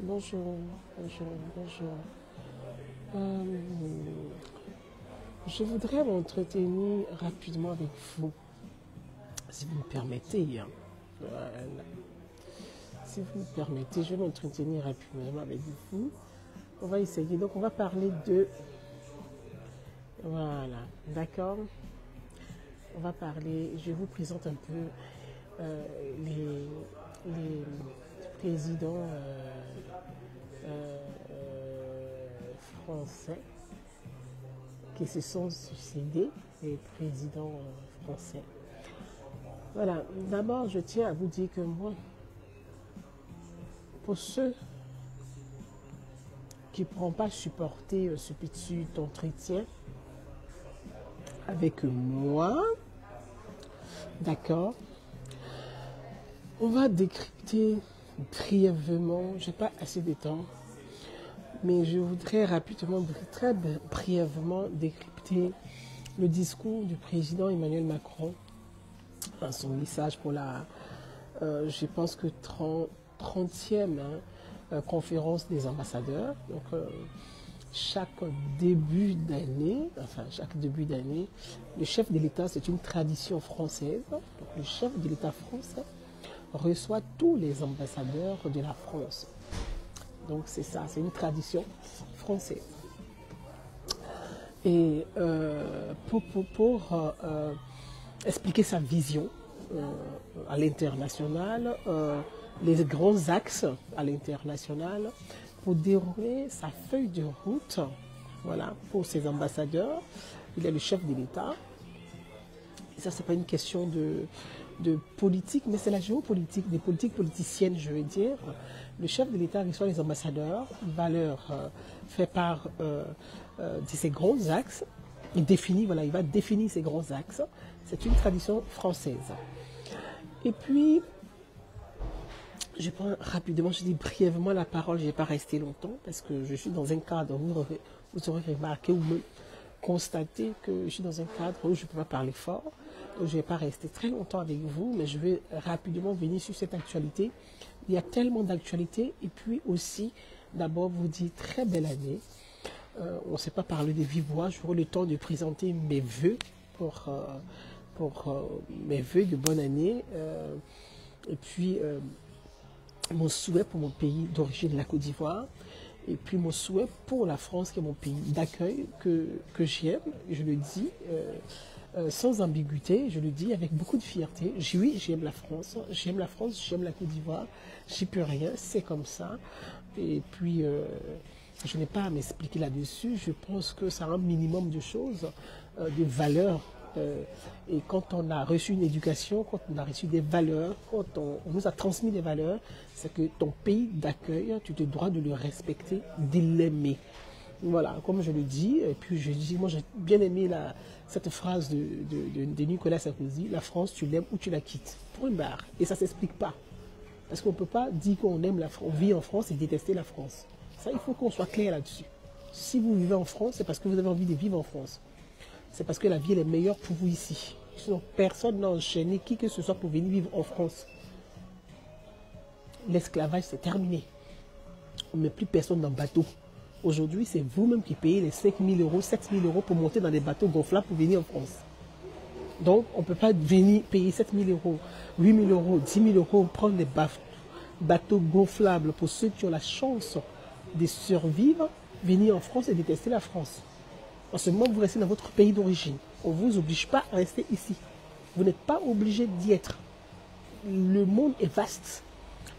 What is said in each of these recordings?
Bonjour, bonjour, bonjour. Euh, je voudrais m'entretenir rapidement avec vous, si vous me permettez, hein. Voilà. Si vous me permettez, je vais m'entretenir rapidement avec vous. On va essayer. Donc, on va parler de... Voilà, d'accord. On va parler... Je vous présente un peu les présidents français qui se sont suicidés, les présidents français. Voilà, d'abord je tiens à vous dire que moi, pour ceux qui ne pourront pas supporter ce petit entretien avec moi, d'accord, on va décrypter brièvement, je n'ai pas assez de temps, mais je voudrais rapidement, très brièvement décrypter le discours du président Emmanuel Macron, son message pour la, je pense que 30e conférence des ambassadeurs. Donc, chaque début d'année, le chef de l'État, c'est une tradition française. Donc, le chef de l'État français reçoit tous les ambassadeurs de la France. Donc, c'est ça, c'est une tradition française. Et pour expliquer sa vision à l'international, les grands axes à l'international, pour dérouler sa feuille de route, voilà, pour ses ambassadeurs. Il est le chef de l'État. Et ça, ce n'est pas une question de politique, mais c'est la géopolitique, des politiques politiciennes, je veux dire. Le chef de l'État reçoit les ambassadeurs, il va leur faire part de ses grands axes. Il va définir ses grands axes. C'est une tradition française. Et puis, je prends rapidement, je dis brièvement la parole, je ne vais pas rester longtemps parce que je suis dans un cadre, vous aurez remarqué ou me constater que je suis dans un cadre où je ne peux pas parler fort. Donc je ne vais pas rester très longtemps avec vous, mais je vais rapidement venir sur cette actualité. Il y a tellement d'actualités et puis aussi, d'abord vous dire très belle année. On ne sait pas parler de vive voix, j'aurai le temps de présenter mes vœux pour mes vœux de bonne année. Et puis, mon souhait pour mon pays d'origine, la Côte d'Ivoire, et puis mon souhait pour la France, qui est mon pays d'accueil, que j'aime, je le dis sans ambiguïté, je le dis avec beaucoup de fierté. Oui, j'aime la France, j'aime la Côte d'Ivoire, j'y peux rien, c'est comme ça. Et puis, je n'ai pas à m'expliquer là-dessus, je pense que ça a un minimum de choses, de valeurs. Et quand on a reçu une éducation, quand on a reçu des valeurs, quand on nous a transmis des valeurs, c'est que ton pays d'accueil, tu te dois de le respecter, de l'aimer. Voilà, comme je le dis, et puis je dis, moi j'ai bien aimé cette phrase de Nicolas Sarkozy, la France, tu l'aimes ou tu la quittes. Point barre. Et ça ne s'explique pas. Parce qu'on ne peut pas dire qu'on aime la France, on vit en France et détester la France. Ça, il faut qu'on soit clair là-dessus. Si vous vivez en France, c'est parce que vous avez envie de vivre en France. C'est parce que la vie elle est meilleure pour vous ici. Sinon, personne n'a enchaîné qui que ce soit pour venir vivre en France. L'esclavage, c'est terminé. On ne met plus personne dans le bateau. Aujourd'hui, c'est vous-même qui payez les 5 000 euros, 7 000 euros pour monter dans des bateaux gonflables pour venir en France. Donc, on ne peut pas venir payer 7 000 euros, 8 000 euros, 10 000 euros, prendre des bateaux gonflables pour ceux qui ont la chance de survivre, venir en France et détester la France. En ce moment, vous restez dans votre pays d'origine. On ne vous oblige pas à rester ici. Vous n'êtes pas obligé d'y être. Le monde est vaste.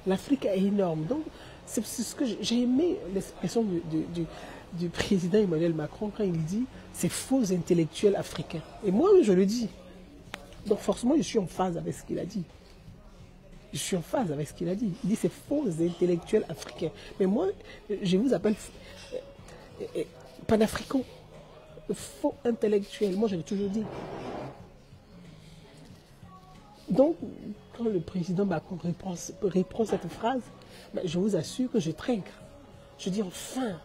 L'Afrique est énorme. Donc, c'est ce que j'ai aimé l'expression du président Emmanuel Macron quand il dit « c'est faux intellectuels africains ». Et moi, je le dis. Donc, forcément, je suis en phase avec ce qu'il a dit. Je suis en phase avec ce qu'il a dit. Il dit « c'est faux intellectuels africains ». Mais moi, je vous appelle panafricain. Faux intellectuel, moi j'avais toujours dit. Donc, quand le président Macron reprend cette phrase, ben, je vous assure que je trinque. Je dis enfin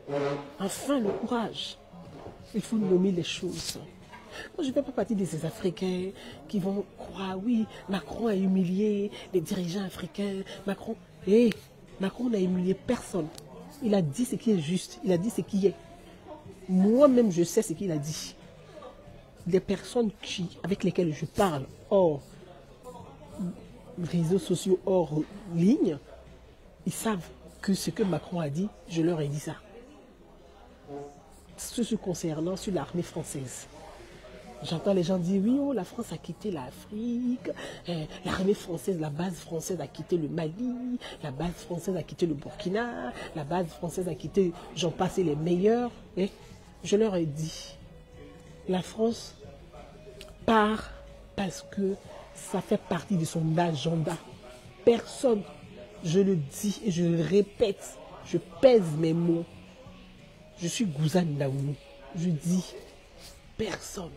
le courage. Il faut nommer les choses. Moi, je ne fais pas partie de ces Africains qui vont croire, oui, Macron a humilié les dirigeants africains. Macron, Macron n'a humilié personne. Il a dit ce qui est juste. Il a dit ce qui est. Moi-même, je sais ce qu'il a dit. Des personnes avec lesquelles je parle hors réseaux sociaux, hors ligne, ils savent que ce que Macron a dit, je leur ai dit ça. Ce concernant sur l'armée française. J'entends les gens dire, oui, oh, la France a quitté l'Afrique, l'armée française, la base française a quitté le Mali, la base française a quitté le Burkina, la base française a quitté, j'en passe les meilleurs. Et je leur ai dit, la France part parce que ça fait partie de son agenda. Personne, je le dis et je le répète, je pèse mes mots. Je suis Guzan Naoumi. Je dis, personne.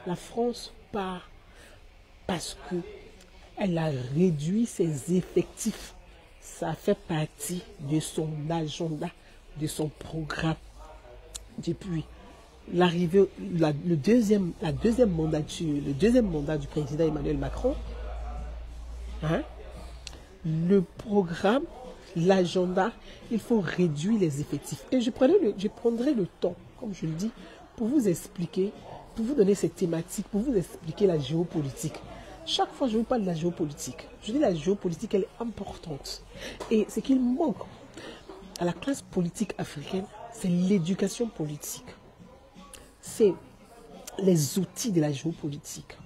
La France part parce que elle a réduit ses effectifs. Ça fait partie de son agenda, de son programme. Depuis l'arrivée, le deuxième mandat du président Emmanuel Macron, hein, le programme, l'agenda, il faut réduire les effectifs. Et je prendrai le temps, comme je le dis, pour vous expliquer, pour vous donner cette thématique, pour vous expliquer la géopolitique. Chaque fois que je vous parle de la géopolitique, je dis la géopolitique, elle est importante. Et ce qu'il manque à la classe politique africaine, c'est l'éducation politique. C'est les outils de la géopolitique.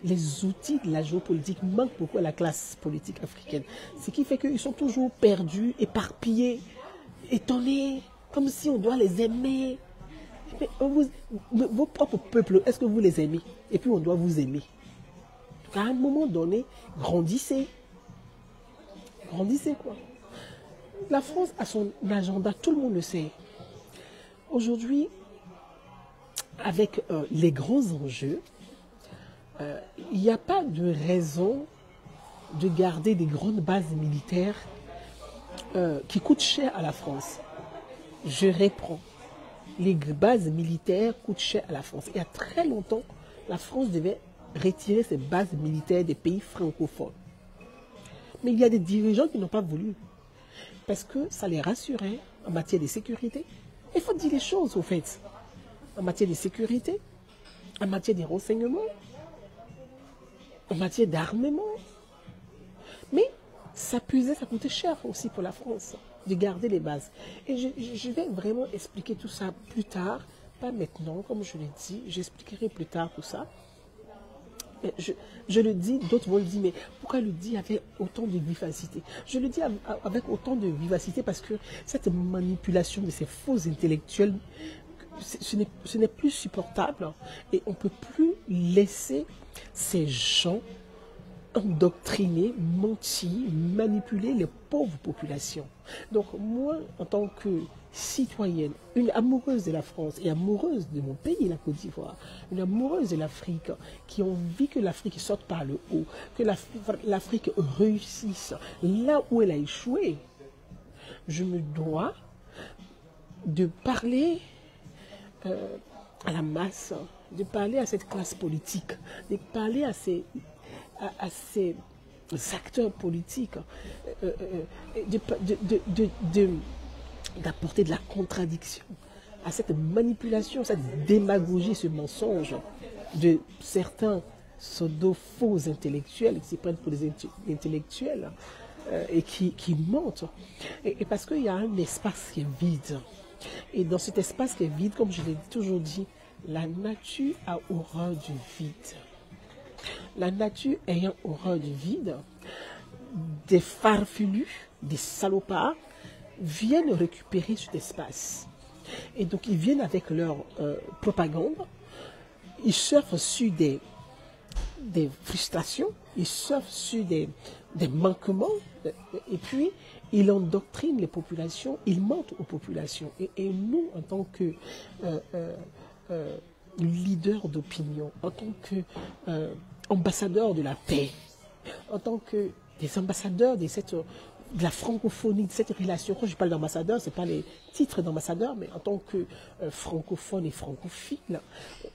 Les outils de la géopolitique manquent beaucoup à la classe politique africaine. Ce qui fait qu'ils sont toujours perdus, éparpillés, étonnés, comme si on doit les aimer. Mais vos propres peuples, est-ce que vous les aimez? Et puis on doit vous aimer. À un moment donné, grandissez. Grandissez quoi. La France a son agenda, tout le monde le sait. Aujourd'hui, avec les grands enjeux, il n'y a pas de raison de garder des grandes bases militaires qui coûtent cher à la France. Je reprends. Les bases militaires coûtent cher à la France. Il y a très longtemps, la France devait retirer ses bases militaires des pays francophones. Mais il y a des dirigeants qui n'ont pas voulu. Parce que ça les rassurait en matière de sécurité. Il faut dire les choses, au fait. En matière de sécurité, en matière de renseignement, en matière d'armement. Mais ça pesait, ça coûtait cher aussi pour la France de garder les bases. Et je vais vraiment expliquer tout ça plus tard, pas maintenant, comme je l'ai dit, j'expliquerai plus tard tout ça. Mais je le dis, d'autres vont le dire, mais pourquoi le dire avec autant de vivacité? Je le dis avec autant de vivacité parce que cette manipulation de ces faux intellectuels, ce n'est plus supportable et on ne peut plus laisser ces gens endoctriner, mentir, manipuler les pauvres populations. Donc moi, en tant que citoyenne, une amoureuse de la France et amoureuse de mon pays, la Côte d'Ivoire, une amoureuse de l'Afrique, qui a envie que l'Afrique sorte par le haut, que l'Afrique réussisse là où elle a échoué, je me dois de parler à la masse, de parler à cette classe politique, de parler à ces acteurs politiques, d'apporter de la contradiction à cette manipulation, cette démagogie, ce mensonge de certains pseudo-faux intellectuels qui se prennent pour des intellectuels et qui mentent. Et parce qu'il y a un espace qui est vide. Et dans cet espace qui est vide, comme je l'ai toujours dit, la nature a horreur du vide. La nature ayant horreur du vide, des farfelus, des salopards viennent récupérer cet espace. Et donc ils viennent avec leur propagande, ils surfent sur des frustrations, ils surfent sur des manquements, et puis ils endoctrinent les populations, ils mentent aux populations. Et nous, en tant que leaders d'opinion, en tant qu'ambassadeurs de la paix, en tant que des ambassadeurs de la francophonie, de cette relation. Quand je parle d'ambassadeur, ce n'est pas les titres d'ambassadeur, mais en tant que francophone et francophile,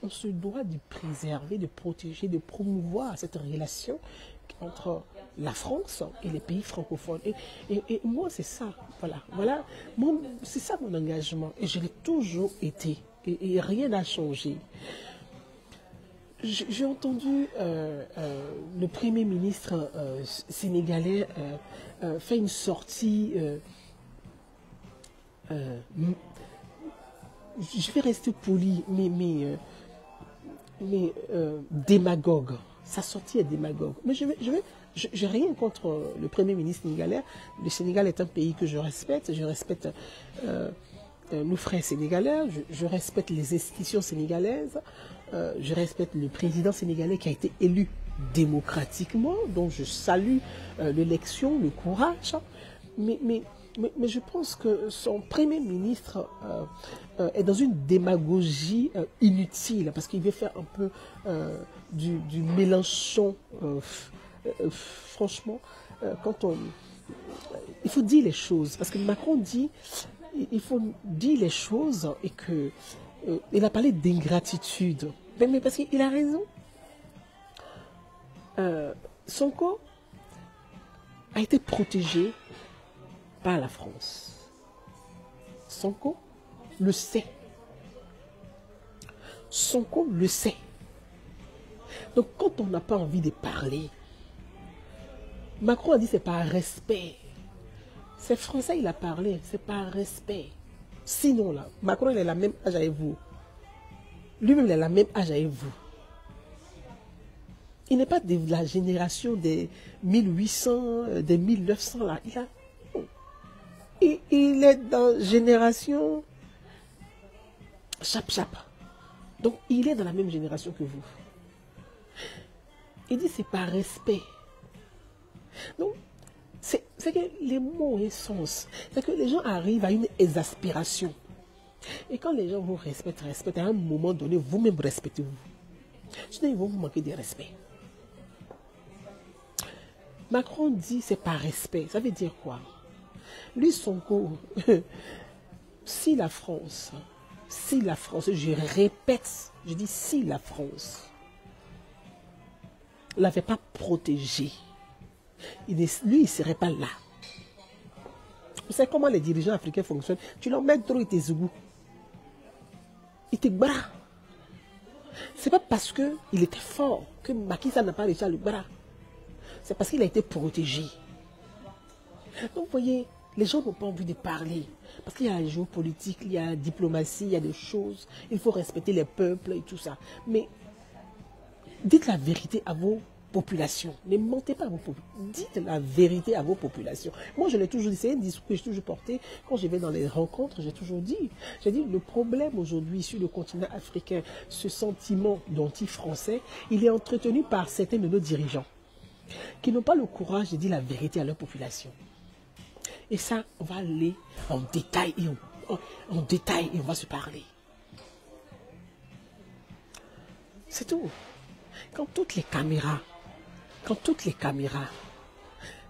on se doit de préserver, de protéger, de promouvoir cette relation entre la France et les pays francophones. Et moi, c'est ça. Voilà. C'est ça mon engagement. Et je l'ai toujours été. Et rien n'a changé. J'ai entendu le Premier ministre sénégalais faire une sortie. Je vais rester poli, mais démagogue. Sa sortie est démagogue. Mais je n'ai rien contre le Premier ministre sénégalais. Le Sénégal est un pays que je respecte. Je respecte nos frères sénégalais. Je respecte les institutions sénégalaises. Je respecte le président sénégalais qui a été élu démocratiquement. Donc je salue l'élection, le courage. Mais je pense que son Premier ministre est dans une démagogie inutile parce qu'il veut faire un peu du Mélenchon. Franchement, il faut dire les choses. Parce que Macron dit il faut dire les choses et que il a parlé d'ingratitude. Mais parce qu'il a raison. Sonko a été protégé par la France. Sonko le sait. Sonko le sait. Donc quand on n'a pas envie de parler, Macron a dit c'est par respect. C'est français, il a parlé, c'est par respect. Sinon là, Macron il a la même âge avec vous. Lui-même il a la même âge avec vous. Il n'est pas de la génération des 1800, des 1900 là. Il est dans la génération chap-chap. Donc, il est dans la même génération que vous. Il dit c'est par respect. Donc, c'est que les mots ont un sens. C'est que les gens arrivent à une exaspération. Et quand les gens vous respectent, à un moment donné, vous-même respectez-vous. Sinon, ils vont vous manquer de respect. Macron dit c'est par respect. Ça veut dire quoi? Lui, Sonko, si la France, je répète, je dis si la France ne l'avait pas protégé, lui, il ne serait pas là. Vous savez comment les dirigeants africains fonctionnent? Tu leur mets trop et tes goûts. Il te bras. Ce n'est pas parce qu'il était fort que Macky Sall n'a pas réussi à le bras. C'est parce qu'il a été protégé. Donc, vous voyez, les gens n'ont pas envie de parler. Parce qu'il y a la géopolitique, il y a la diplomatie, il y a des choses. Il faut respecter les peuples et tout ça. Mais dites la vérité à vos populations. Ne mentez pas à vos populations. Dites la vérité à vos populations. Moi, je l'ai toujours dit, c'est un discours que j'ai toujours porté. Quand je vais dans les rencontres, j'ai toujours dit. J'ai dit, le problème aujourd'hui sur le continent africain, ce sentiment d'anti-français, il est entretenu par certains de nos dirigeants qui n'ont pas le courage de dire la vérité à leur population. Et ça, on va aller en détail et on va se parler. C'est tout. Quand toutes les caméras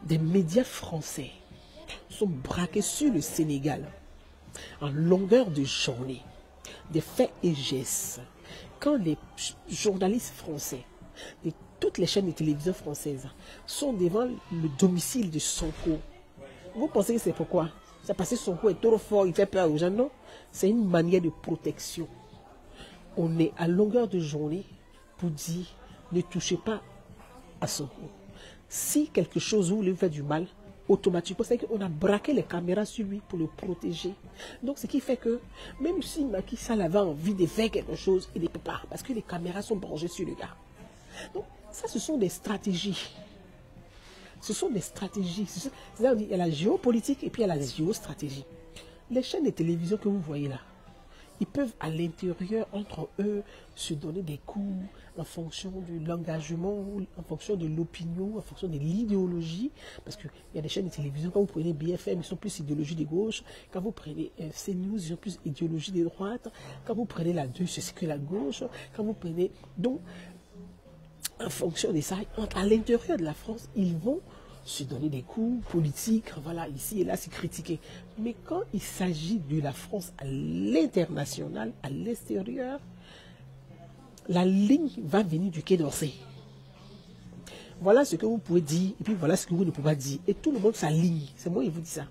des médias français sont braquées sur le Sénégal en longueur de journée, des faits et gestes, quand les journalistes français de toutes les chaînes de télévision françaises sont devant le domicile de Sonko, vous pensez que c'est pourquoi? C'est parce que Sonko est trop fort, il fait peur aux gens? Non, c'est une manière de protection. On est à longueur de journée pour dire ne touchez pas à Sonko. Si quelque chose vous lui fait du mal, automatiquement, c'est qu'on a braqué les caméras sur lui pour le protéger. Donc, ce qui fait que même si Macky Sall avait envie de faire quelque chose, il ne peut pas, parce que les caméras sont branchées sur le gars. Donc, ça, ce sont des stratégies. Ce sont des stratégies. C'est-à-dire, il y a la géopolitique et puis il y a la géostratégie. Les chaînes de télévision que vous voyez là, ils peuvent à l'intérieur, entre eux, se donner des coups en fonction de l'engagement, en fonction de l'opinion, en fonction de l'idéologie. Parce qu'il y a des chaînes de télévision, quand vous prenez BFM, ils sont plus idéologie de gauche. Quand vous prenez CNews, ils sont plus idéologie de droite. Quand vous prenez la 2, c'est que la gauche. Quand vous prenez... Donc, en fonction de ça, à l'intérieur de la France, ils vont se donner des coups politiques, voilà, ici et là, c'est critiqué. Mais quand il s'agit de la France à l'international, à l'extérieur, la ligne va venir du Quai d'Orsay. Voilà ce que vous pouvez dire, et puis voilà ce que vous ne pouvez pas dire. Et tout le monde s'aligne. C'est moi qui vous dis ça.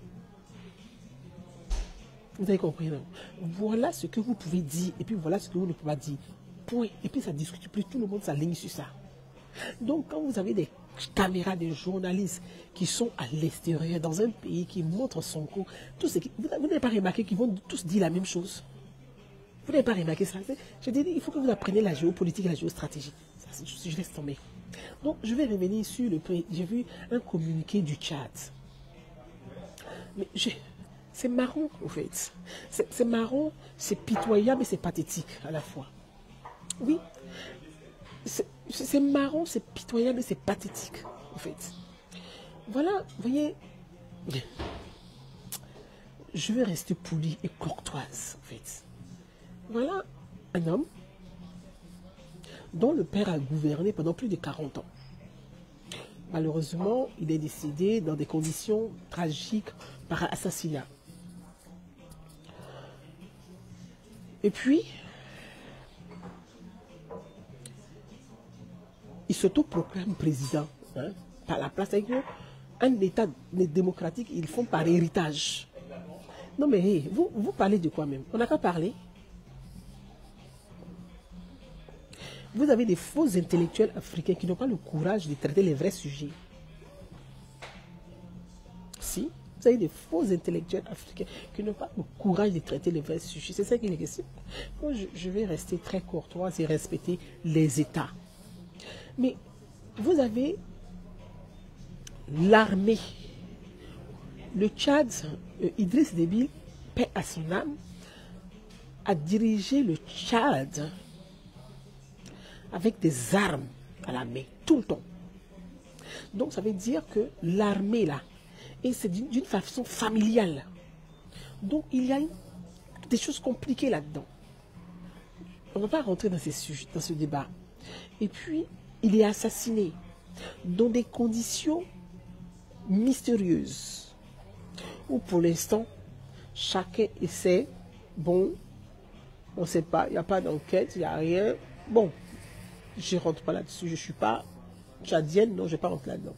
Vous avez compris, non? Voilà ce que vous pouvez dire, et puis voilà ce que vous ne pouvez pas dire. Point. Et puis ça ne discute plus, tout le monde s'aligne sur ça. Donc quand vous avez des caméras, des journalistes qui sont à l'extérieur, dans un pays qui montre son cours, tout ce qui, vous n'avez pas remarqué qu'ils vont tous dire la même chose? Vous n'avez pas remarqué ça? Je dis, il faut que vous appreniez la géopolitique et la géostratégie. Ça, je laisse tomber. Donc je vais revenir sur le pays. J'ai vu un communiqué du Tchad. Mais c'est marrant, en fait. C'est marrant, c'est pitoyable et c'est pathétique à la fois. Oui, c'est marrant, c'est pitoyable et c'est pathétique, en fait. Voilà, vous voyez, je vais rester polie et courtoise, en fait. Voilà un homme dont le père a gouverné pendant plus de 40 ans. Malheureusement, il est décédé dans des conditions tragiques par assassinat. Et puis, il s'autoproclame président, hein, par la place. Avec un État démocratique, ils font par héritage. Non mais hey, vous parlez de quoi même? On n'a qu'à parler. Vous avez des faux intellectuels africains qui n'ont pas le courage de traiter les vrais sujets. Si, vous avez des faux intellectuels africains qui n'ont pas le courage de traiter les vrais sujets. C'est ça qui est question. Moi, je vais rester très courtoise et respecter les États. Mais vous avez l'armée. Le Tchad, Idriss Déby, paix à son âme, a dirigé le Tchad avec des armes à la main, tout le temps. Donc ça veut dire que l'armée là, et c'est d'une façon familiale. Donc il y a des choses compliquées là-dedans. On ne va pas rentrer dans ces sujets, dans ce débat. Et puis, il est assassiné dans des conditions mystérieuses. Où pour l'instant, chacun essaie, bon, on ne sait pas, il n'y a pas d'enquête, il n'y a rien. Bon, je ne rentre pas là-dessus, je ne suis pas tchadienne, non, je ne vais pas rentrer là-dedans.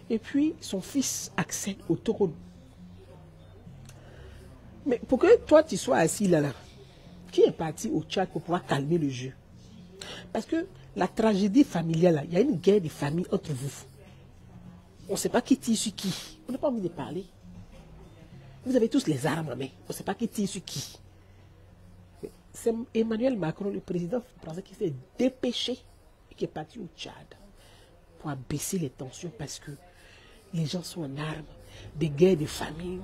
Et puis, son fils accède au trône. Mais pour que toi, tu sois assis là, qui est parti au Tchad pour pouvoir calmer le jeu? Parce que la tragédie familiale, il y a une guerre de famille entre vous. On ne sait pas qui tire sur qui. On n'a pas envie de parler. Vous avez tous les armes en main. On ne sait pas qui tire sur qui. C'est Emmanuel Macron, le président français, qui s'est dépêché et qui est parti au Tchad pour abaisser les tensions parce que les gens sont en armes, des guerres de famille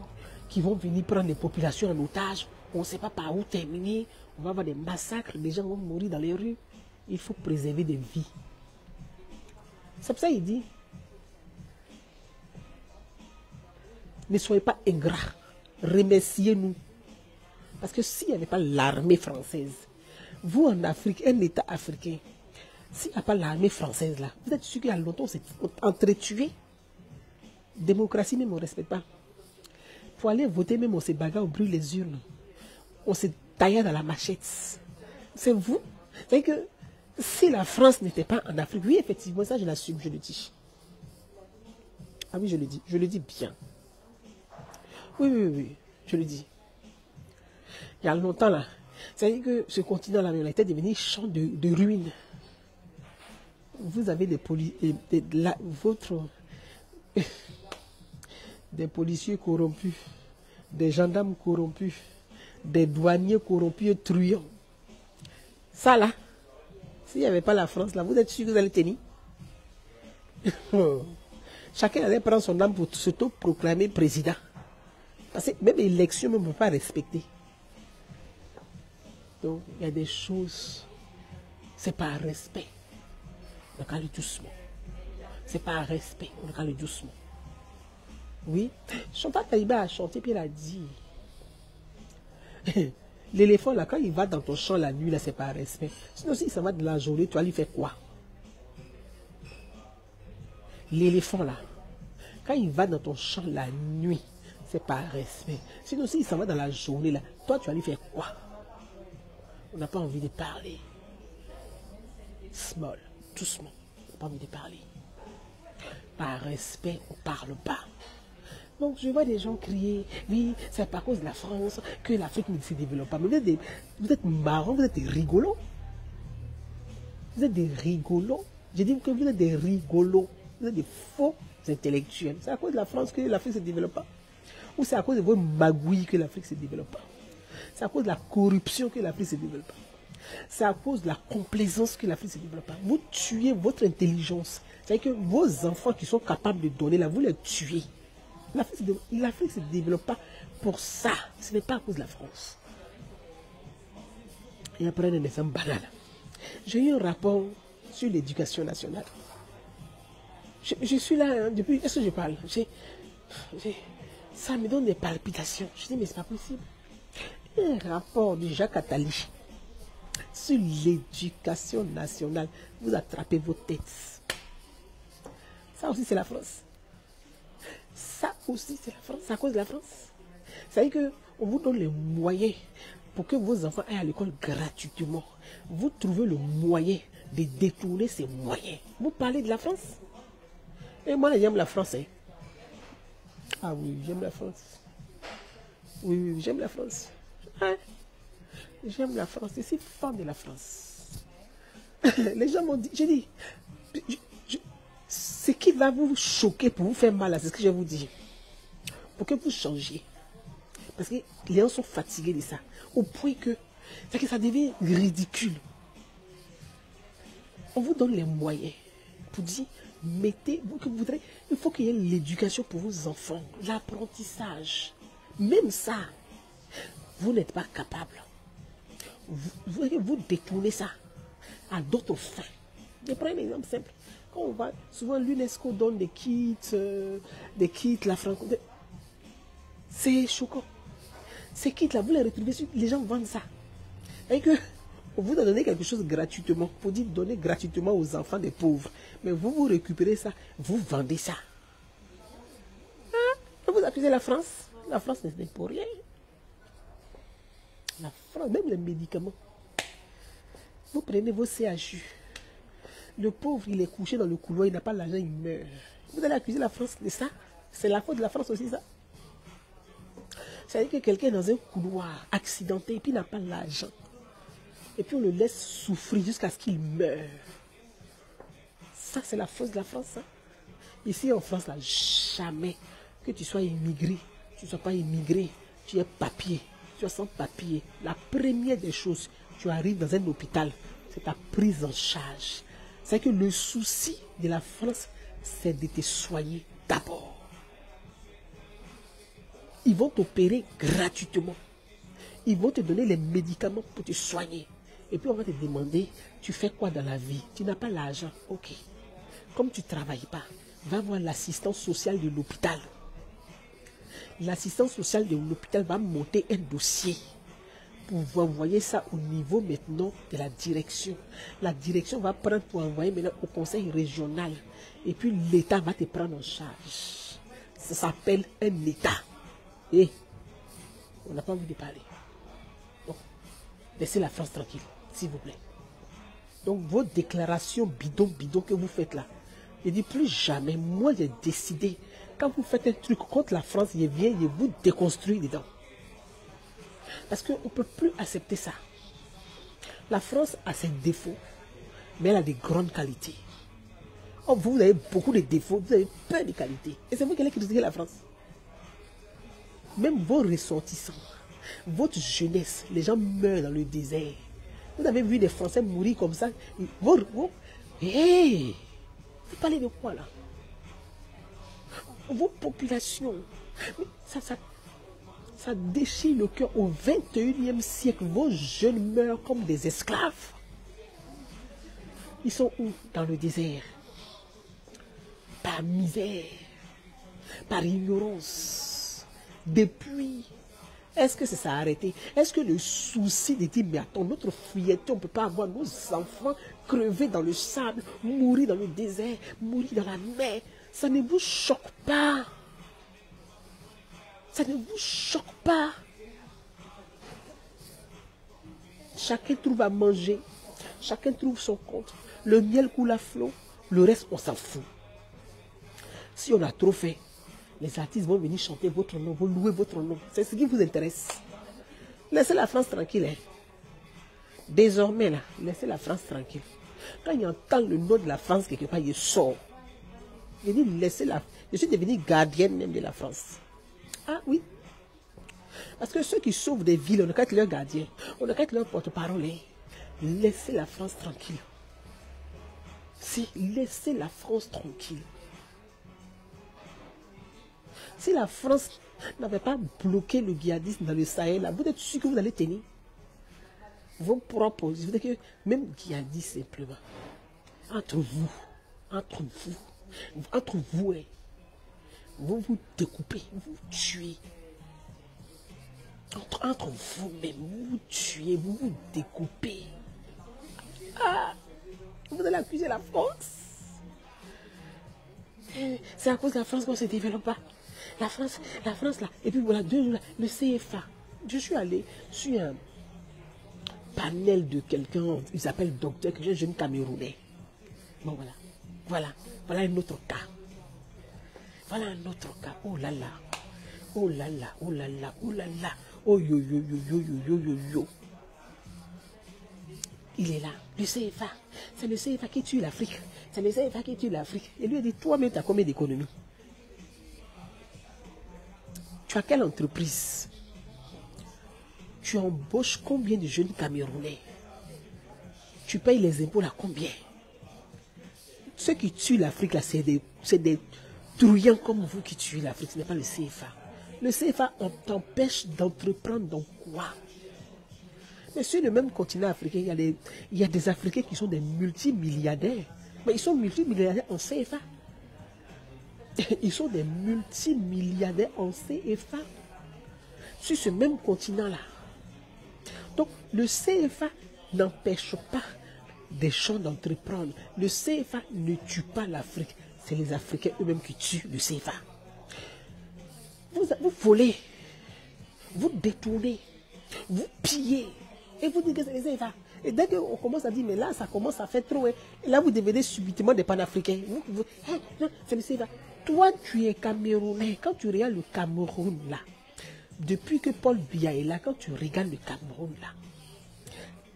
qui vont venir prendre les populations en otage. On ne sait pas par où terminer. On va avoir des massacres, les gens vont mourir dans les rues. Il faut préserver des vies. C'est pour ça qu'il dit, ne soyez pas ingrats, remerciez-nous. Parce que s'il n'y avait pas l'armée française, vous en Afrique, un État africain, s'il n'y a pas l'armée française là, vous êtes sûr qu'il y a longtemps on s'est entretué. Démocratie même on ne respecte pas. Pour aller voter même on se bagarre, on brûle les urnes. On se taille dans la machette. C'est vous. C'est que si la France n'était pas en Afrique, oui effectivement ça je l'assume, je le dis. Ah oui je le dis bien. Oui, je le dis. Il y a longtemps là, c'est-à-dire que ce continent-là, il était devenu champ de ruines. Vous avez des policiers corrompus, des gendarmes corrompus, des douaniers corrompus, truands. Ça là, s'il n'y avait pas la France là, vous êtes sûr que vous allez tenir? Chacun allait prendre son âme pour s'auto-proclamer président. Parce que même l'élection, on ne peut pas respecter. Donc, il y a des choses, c'est par respect. On a le doucement. C'est par respect, on a le doucement. Oui, Chantal Taïba a chanté, puis elle a dit, l'éléphant là, quand il va dans ton champ la nuit, là, c'est par respect. Sinon, si ça va de la journée, tu vas lui faire quoi? L'éléphant là, quand il va dans ton champ la nuit, c'est par respect. Sinon, si ça va dans la journée là, toi, tu vas lui faire quoi? On n'a pas envie de parler. Small, doucement. On n'a pas envie de parler. par respect, on ne parle pas. Donc je vois des gens crier, oui, c'est pas à cause de la France que l'Afrique ne se développe pas. Mais vous êtes marrants, vous êtes des rigolos. Vous êtes des rigolos. Je dis que vous êtes des rigolos. Vous êtes des faux intellectuels. C'est à cause de la France que l'Afrique ne se développe pas. Ou c'est à cause de vos magouilles que l'Afrique ne se développe pas. C'est à cause de la corruption que l'Afrique ne se développe pas. C'est à cause de la complaisance que l'Afrique ne se développe pas. Vous tuez votre intelligence. C'est-à-dire que vos enfants qui sont capables de donner là, vous les tuez. L'Afrique ne se développe pas pour ça. Ce n'est pas à cause de la France. Et après, un exemple banal. J'ai eu un rapport sur l'éducation nationale. Je suis là hein, depuis... Est-ce que je parle? Ça me donne des palpitations. Je dis, mais c'est pas possible. Un rapport de Jacques Attali sur l'éducation nationale. Vous attrapez vos têtes. Ça aussi, c'est la France. Ça aussi, c'est la France. C'est à cause de la France. C'est-à-dire qu'on vous donne les moyens pour que vos enfants aillent à l'école gratuitement. Vous trouvez le moyen de détourner ces moyens. Vous parlez de la France. Et moi, j'aime la France. Hein. Ah oui, j'aime la France. Oui, j'aime la France. Hein? J'aime la France. Je suis fan de la France. Les gens m'ont dit, j'ai dit, ce qui va vous choquer pour vous faire mal, c'est ce que je vous dis. Pour que vous changiez. Parce que les gens sont fatigués de ça. Au point que ça devient ridicule. On vous donne les moyens pour dire, mettez, il faut qu'il y ait l'éducation pour vos enfants, l'apprentissage. Même ça, vous n'êtes pas capable. Vous détournez ça à d'autres fins. Je prends un exemple simple. Quand on va, souvent l'UNESCO donne des kits, la francophonie. C'est choquant. Ces kits-là, vous les retrouvez sur... Les gens vendent ça. Et que on vous a donné quelque chose gratuitement. Pour dire donner gratuitement aux enfants des pauvres. Mais vous récupérez ça, vous vendez ça. Hein? Vous accusez la France. La France n'est pour rien. La France, même les médicaments. Vous prenez vos CHU. Le pauvre, il est couché dans le couloir, il n'a pas l'argent, il meurt. Vous allez accuser la France de ça? C'est la faute de la France aussi, ça. C'est-à-dire que quelqu'un est dans un couloir accidenté et puis il n'a pas l'argent. Et puis on le laisse souffrir jusqu'à ce qu'il meure. Ça, c'est la faute de la France. Hein? Ici en France, là, jamais que tu sois immigré, tu ne sois pas immigré, tu es papier, tu es sans papier. La première des choses, tu arrives dans un hôpital, c'est ta prise en charge. C'est que le souci de la France, c'est de te soigner d'abord. Ils vont t'opérer gratuitement. Ils vont te donner les médicaments pour te soigner. Et puis on va te demander, tu fais quoi dans la vie? Tu n'as pas l'argent. Ok. Comme tu ne travailles pas, va voir l'assistance sociale de l'hôpital. L'assistance sociale de l'hôpital va monter un dossier pour vous envoyer ça au niveau maintenant de la direction. La direction va prendre pour envoyer maintenant au conseil régional. Et puis l'État va te prendre en charge. Ça s'appelle un État. Et on n'a pas envie de parler. Donc, laissez la France tranquille, s'il vous plaît. Donc, vos déclarations bidon que vous faites là, je dis plus jamais, moi j'ai décidé, quand vous faites un truc contre la France, je viens, je vous déconstruis dedans. Parce qu'on ne peut plus accepter ça. La France a ses défauts, mais elle a des grandes qualités. Oh, vous avez beaucoup de défauts, vous avez peu de qualités. Et c'est vous qui allez critiquer la France. Même vos ressortissants, votre jeunesse, les gens meurent dans le désert. Vous avez vu des Français mourir comme ça. Hey, vous parlez de quoi là? Vos populations, ça déchire le cœur. Au 21e siècle, vos jeunes meurent comme des esclaves. Ils sont où? Dans le désert. Par misère, par ignorance. Depuis, est-ce que ça s'est arrêté? Est-ce que le souci de dire, mais attends, notre fierté, on ne peut pas avoir nos enfants crever dans le sable, mourir dans le désert, mourir dans la mer, ça ne vous choque pas? Ça ne vous choque pas? Chacun trouve à manger, chacun trouve son compte. Le miel coule à flot, le reste, on s'en fout. Si on a trop fait, les artistes vont venir chanter votre nom, vont louer votre nom. C'est ce qui vous intéresse. Laissez la France tranquille. Hein. Désormais, là, laissez la France tranquille. Quand il entend le nom de la France quelque part, il sort. Il dit, laissez-la. Je suis devenue gardienne même de la France. Ah oui. Parce que ceux qui sauvent des villes, on ne qu'être leurs gardiens. On ne qu'être leur porte-parole. Hein. Laissez la France tranquille. Si, laissez la France tranquille. Si la France n'avait pas bloqué le djihadisme dans le Sahel, là, vous êtes sûr que vous allez tenir vos propres. Je veux dire que même djihadistes simplement, entre vous, hein, vous vous découpez, vous tuez. Entre vous-même, vous vous tuez, vous vous découpez. Ah, vous allez accuser la France. C'est à cause de la France qu'on ne se développe pas. La France là. Et puis voilà, 2 jours là, le CFA. Je suis allé sur un panel de quelqu'un, il s'appelle docteur, un jeune Camerounais. Bon voilà un autre cas. Voilà un autre cas. Oh là là. Oh là là, oh là là, oh là là. Oh yo yo yo yo yo yo yo yo. Il est là, le CFA. C'est le CFA qui tue l'Afrique. C'est le CFA qui tue l'Afrique. Et lui a dit, toi-même, tu as combien d'économies? Tu as quelle entreprise? Tu embauches combien de jeunes Camerounais? Tu payes les impôts là combien? Ceux qui tuent l'Afrique là, c'est des trouillants comme vous qui tuent l'Afrique. Ce n'est pas le CFA. Le CFA, on t'empêche d'entreprendre dans quoi? Mais sur le même continent africain, il y a des Africains qui sont des multimilliardaires. Mais ils sont multimilliardaires en CFA. Ils sont des multimilliardaires en CFA. Sur ce même continent-là. Donc, le CFA n'empêche pas des gens d'entreprendre. Le CFA ne tue pas l'Afrique. C'est les Africains eux-mêmes qui tuent le CFA. Vous volez, vous détournez, vous pillez. Et vous dites que c'est les CFA. Et dès qu'on commence à dire, mais là, ça commence à faire trop. Et là, vous devenez subitement des panafricains. Non, c'est le CFA. Toi, tu es Camerounais. Quand tu regardes le Cameroun, là, depuis que Paul Biya est là, quand tu regardes le Cameroun, là,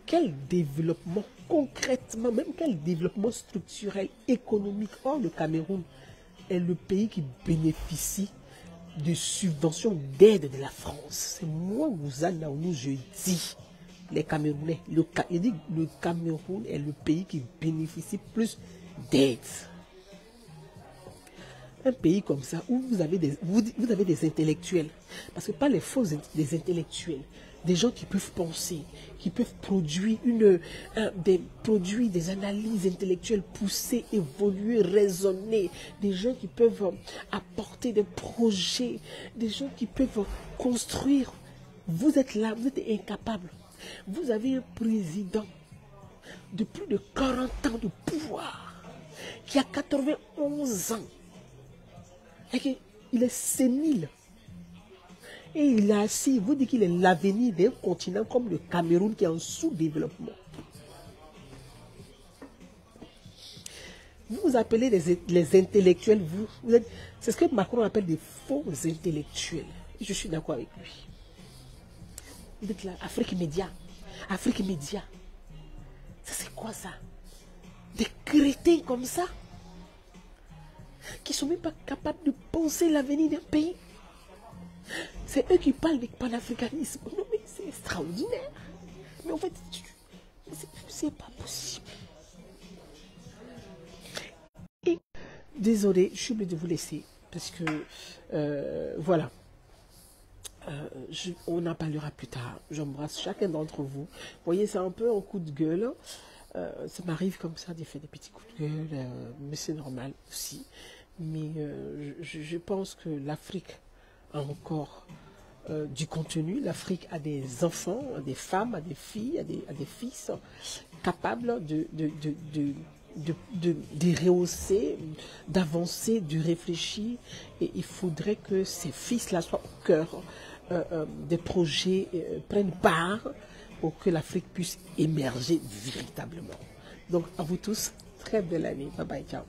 quel développement, concrètement, même quel développement structurel, économique. Or, le Cameroun est le pays qui bénéficie de subventions d'aide de la France. C'est moi, Mouzana, où je dis, les Camerounais, le Cameroun est le pays qui bénéficie plus d'aide. Un pays comme ça, où vous avez des intellectuels, parce que pas les faux, des intellectuels, des gens qui peuvent penser, qui peuvent produire des analyses intellectuelles poussées, évoluer, raisonner, des gens qui peuvent apporter des projets, des gens qui peuvent construire. Vous êtes là, vous êtes incapables. Vous avez un président de plus de 40 ans de pouvoir, qui a 91 ans, et qu'il est sénile. Et il a assis, vous dites qu'il est l'avenir d'un continent comme le Cameroun qui est en sous-développement. Vous vous appelez les intellectuels, c'est ce que Macron appelle des faux intellectuels. Et je suis d'accord avec lui. Vous êtes là, Afrique Média. Afrique Média. Ça c'est quoi ça? Des crétins comme ça, qui ne sont même pas capables de penser l'avenir d'un pays. C'est eux qui parlent de panafricanisme. Non mais c'est extraordinaire. Mais en fait, c'est pas possible. Et désolé, je suis obligée de vous laisser. Parce que, voilà. On en parlera plus tard. J'embrasse chacun d'entre vous. Vous voyez, c'est un peu un coup de gueule. Ça m'arrive comme ça de faire des petits coups de gueule. Mais c'est normal aussi. Mais je pense que l'Afrique a encore du contenu. L'Afrique a des enfants, a des femmes, a des filles, a des fils capables de rehausser, d'avancer, de réfléchir. Et il faudrait que ces fils-là soient au cœur des projets, prennent part pour que l'Afrique puisse émerger véritablement. Donc à vous tous, très belle année. Bye bye, ciao.